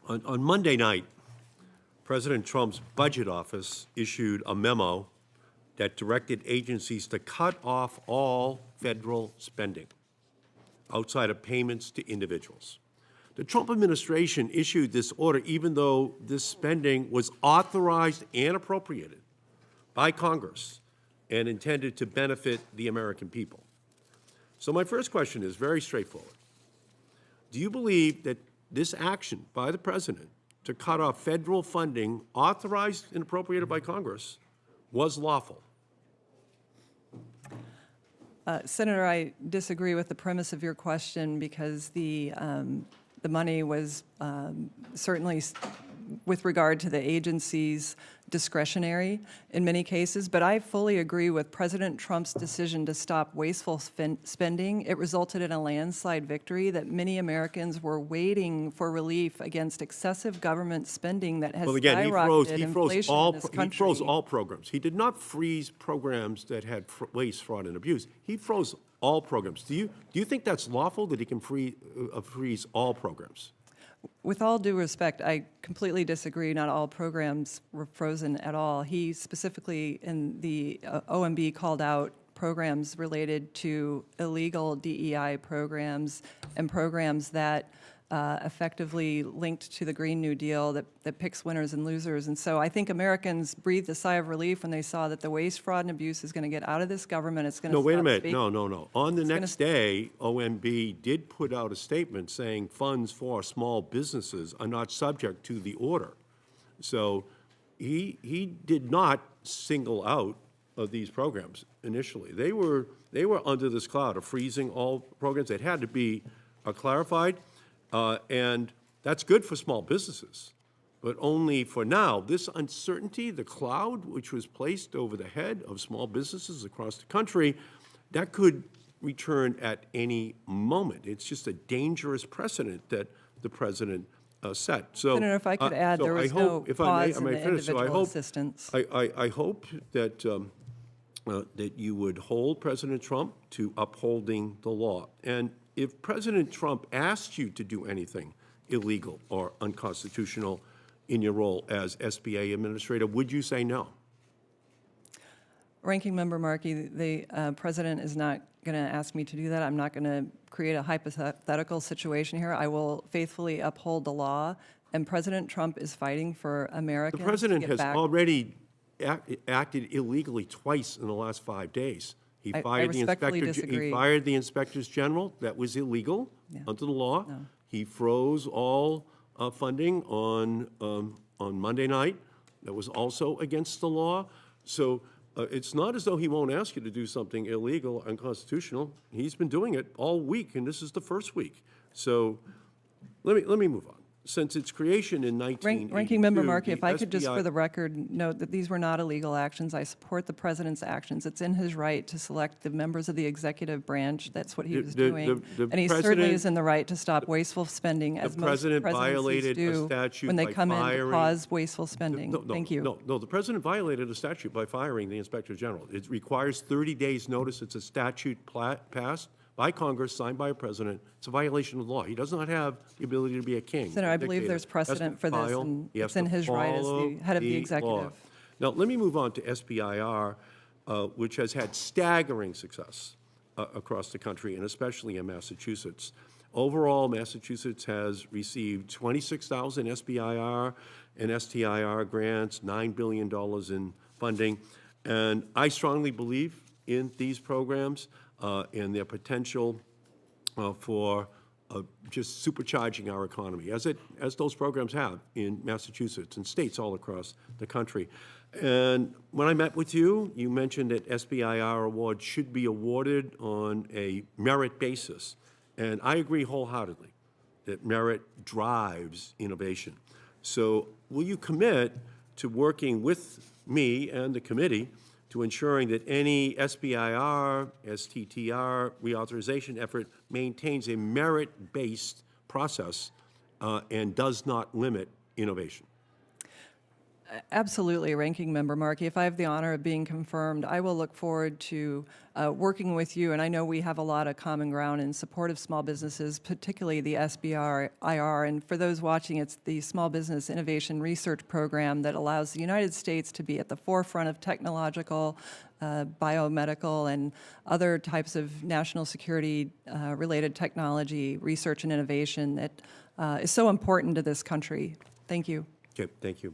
On Monday night, President Trump's budget office issued a memo that directed agencies to cut off all federal spending outside of payments to individuals. The Trump administration issued this order even though this spending was authorized and appropriated by Congress and intended to benefit the American people. So my first question is very straightforward. Do you believe that this action by the President to cut off federal funding authorized and appropriated by Congress was lawful? Senator, I disagree with the premise of your question because the money was certainly, with regard to the agencies, discretionary in many cases, but I fully agree with President Trump's decision to stop wasteful spending. It resulted in a landslide victory that many Americans were waiting for relief against excessive government spending that has skyrocketed inflation in this country. He froze all programs. He did not freeze programs that had waste, fraud, and abuse. He froze all programs. Do you think that's lawful, that he can freeze all programs? With all due respect, I completely disagree. Not all programs were frozen at all. He specifically, in the OMB, called out programs related to illegal DEI programs and programs that effectively linked to the Green New Deal that picks winners and losers. And so I think Americans breathed a sigh of relief when they saw that the waste, fraud, and abuse is going to get out of this government. It's going to No, wait a minute. speak. No. On the next day, OMB did put out a statement saying funds for small businesses are not subject to the order. So he did not single out of these programs initially. They were under this cloud of freezing all programs. It had to be clarified. And that's good for small businesses, but only for now. This uncertainty, the cloud which was placed over the head of small businesses across the country, that could return at any moment. It's just a dangerous precedent that the President set. So, Senator, if I could add, there was no pause in the individual assistance. I hope that that you would hold President Trump to upholding the law. And if President Trump asked you to do anything illegal or unconstitutional in your role as SBA administrator, would you say no? Ranking Member Markey, the President is not going to ask me to do that. I'm not going to create a hypothetical situation here. I will faithfully uphold the law, and President Trump is fighting for Americans. The President to get has back. already acted illegally twice in the last 5 days. He fired the inspectors general. That was illegal under the law. No. He froze all funding on Monday night. That was also against the law. So it's not as though he won't ask you to do something illegal, unconstitutional. He's been doing it all week, and this is the first week. So let me move on. Since its creation in 1982, Ranking Member Markey, if I could just SBI for the record note that these were not illegal actions. I support the President's actions. It's in his right to select the members of the executive branch. That's what he was doing. And he certainly is in the right to stop wasteful spending, as most presidencies do when they come in to cause wasteful spending. Thank you. No, the President violated a statute by firing the Inspector General. It requires 30 days' notice. It's a statute passed by Congress, signed by a president. It's a violation of the law. He does not have the ability to be a king. Senator, I believe there's precedent for this, and it's in his right as the head of the executive. Now, let me move on to SBIR, which has had staggering success across the country, and especially in Massachusetts. Overall, Massachusetts has received 26,000 SBIR and STIR grants, $9 billion in funding, and I strongly believe in these programs and their potential for just supercharging our economy, as those programs have in Massachusetts and states all across the country. And when I met with you, you mentioned that SBIR awards should be awarded on a merit basis. And I agree wholeheartedly that merit drives innovation. So will you commit to working with me and the committee to ensuring that any SBIR, STTR reauthorization effort maintains a merit-based process and does not limit innovation? Absolutely, Ranking Member Markey. If I have the honor of being confirmed, I will look forward to working with you, and I know we have a lot of common ground in support of small businesses, particularly the SBIR. And for those watching, it's the Small Business Innovation Research Program that allows the United States to be at the forefront of technological, biomedical, and other types of national security related technology, research, and innovation that is so important to this country. Thank you. Okay, thank you.